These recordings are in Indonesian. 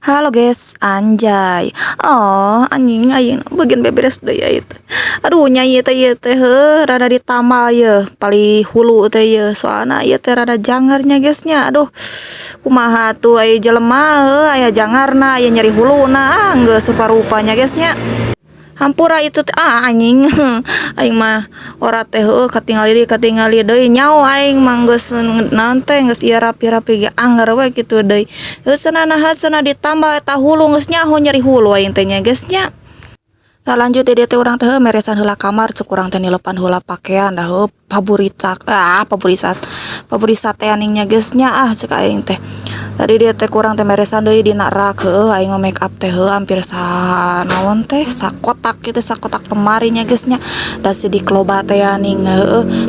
Halo guys, anjay. Oh, anjing ayeuna bagian beberes deui ya itu. Aduh, nya ieu teh rada ditamal ye, pali hulu teh ye. Soalna ieu teh rada jangarnya guysnya. Aduh, kumaha tuh aya jelema aya jangarna, aya nyeri huluna. Geus rupa-rupanya guysnya. Hampura itu anjing aing mah ora teh katingali deui nyawa aing mah geus naon teh geus ieu rapi-rapi ge anggar we kitu deui cenah ditambah eta hulu geus nyaho nyeri hulu aing teh nya geus nya. Nah lanjut di teh urang teh meresan heula kamar cek urang teh nilepan heula pakaian dah paburisat teh aningnya geus nya cek aing teh. Tadi dia teh kurang teh meresan deui dina rak aing make up teh hampir naon teh sakotak kitu sakotak lemari nya geus nya. Da sidik loba teh aning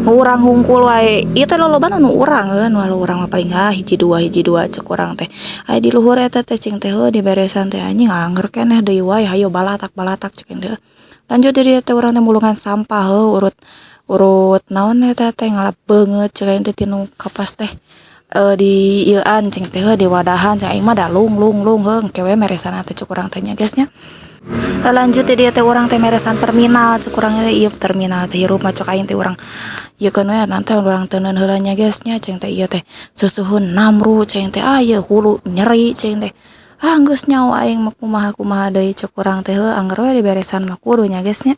nu urang hungkul wae. Ieu teh lolobana nu urang nu urang mah paling hiji dua cek urang teh. Aya di luhur eta teh cing teh diberesan teh anjing angger keneh deui wae hayo balatak cek teh. Lanjut dari teh urang teh mulungan sampah urut naon eta teh ngalap beungeut cek teh tinu kapas teh di ieuan cing teh di wadahan cing aing mah da lung heung kewe meresan teh cek urang teh nya guys nya. Lanjut di teh urang teh meresan terminal cek urang teh ieu terminal teh hirup mah cek aing teh urang ieu keun we nanti urang teuneun heula nya guys nya cing teh ieu teh susuhun namru cing teh ieu hulu nyeri cing teh geus nyawa aing mah kumaha deui cek urang teh angger we diberesan mah kudu nya guys nya.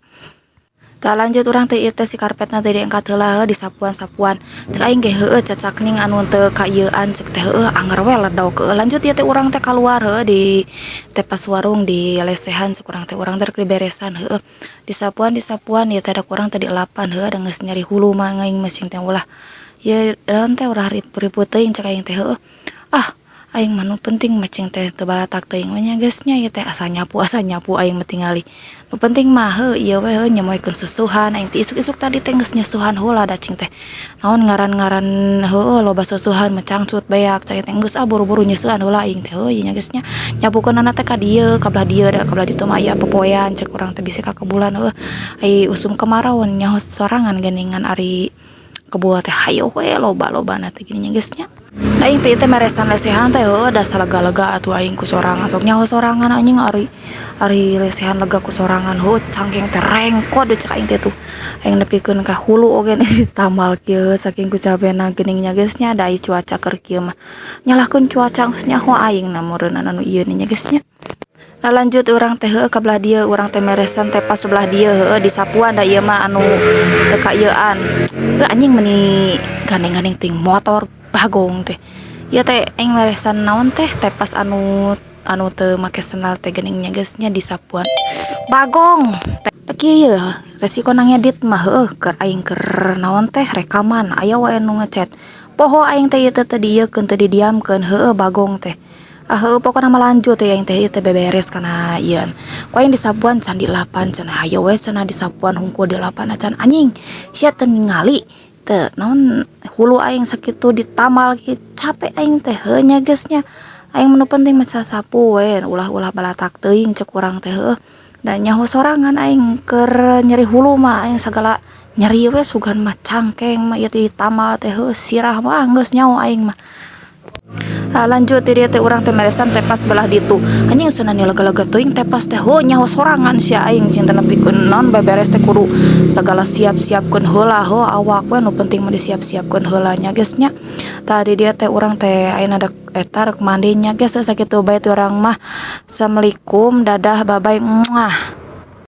Tak lanjut urang teh ieu teh si karpetna teh diangkat heula disapuan-sapuan cek aing ge cacak ning anu teu ka ieuan cek teh angger we ledog lanjut ieu teh urang teh kaluar di tepas warung di lesehan cek urang teh diberesan disapuan ieu teh da urang teh dielapan da geus nyeri hulu mah aing mesin teh ulah ieu naon teh urang ribut teuing cek aing teh aing mah nu penting mah cing teh teu balatak teuing we nya geus nya ieu teh asa nyapu aing mah tingali nu penting mah ieu we nyamoekeun susuhan aing teh isuk-isuk tadi teh geus nyusuhan heula da cing teh naon ngaran-ngaran loba susuhan mah cangcut beak cai teh geus buru-buru nyusuhan heula aing teh ieu nya geus nya nyapukeunana teh ka dieu kabelah ditu mah aya popoyan cek urang teh bisi ka kebulan ai usum kemarau nyaho sorangan geningan ari kebuah teh hayo we loba-lobana teh gini nya geus nya. Da aing teh meresan lesehan teh da salega-lega atuh aing ku sorangan sok nyaho sorangan anjing ari lesehan lega ku sorangan cangkeng teh rengkot cek aing teh tuh aing nepikeun ka hulu oge tamal kieu saking ku capena geuning nya geus nya da cuaca keur kieu mah nyalahkeun cuaca geus nyaho aing na meureunna anu ieu nya geus nya. Nah lanjut urang teh kabelah dieu urang teh meresan teh pas sebelah dieu disapuan da ieu mah anu teu ka ieuan anjing meuni gandeng-gandeng ting motor bagong teh ieu teh aing meresan naon teh pas anu teu make sendal teh geuning nya geus nya disapuan bagong teh kieu resiko na ngedit mah keur aing keur naon teh rekaman aya wae nu ngechat poho aing teh ieu teh dieukeun teh didiamkeun bagong teh pokona mah lanjut teh aing teh ieu teh beberes kana ieun ku aing disapuan can dilapan cenah hayo we cenah disapuan hungkul dilapan acan anjing sia teu ningali teu naon hulu aing sakitu ditamal capek aing teh nya geus nya aing nu penting mah sasapu we ulah balatak teuing cek urang teh da nyaho sorangan aing keur nyeri hulu mah aing sagala nyeri we sugan mah cangkeng mah ieu teh ditamal teh sirah mah geus nyaho aing mah. Lanjut dia teh urang teh meresan teh pas belah ditu anjing cenah lega-lega teuing teh pas teh nyaho sorangan sia aing cing teh nepikeun naon beberes teh kudu sagala siap-siapkeun heula awak we nu penting mah disiap-siapkeun heula nya geus nya. Tadi dia teh urang teh ayeuna eta rek mandi nya geus sakitu bae teh urang mah. Assalamualaikum dadah bye bye.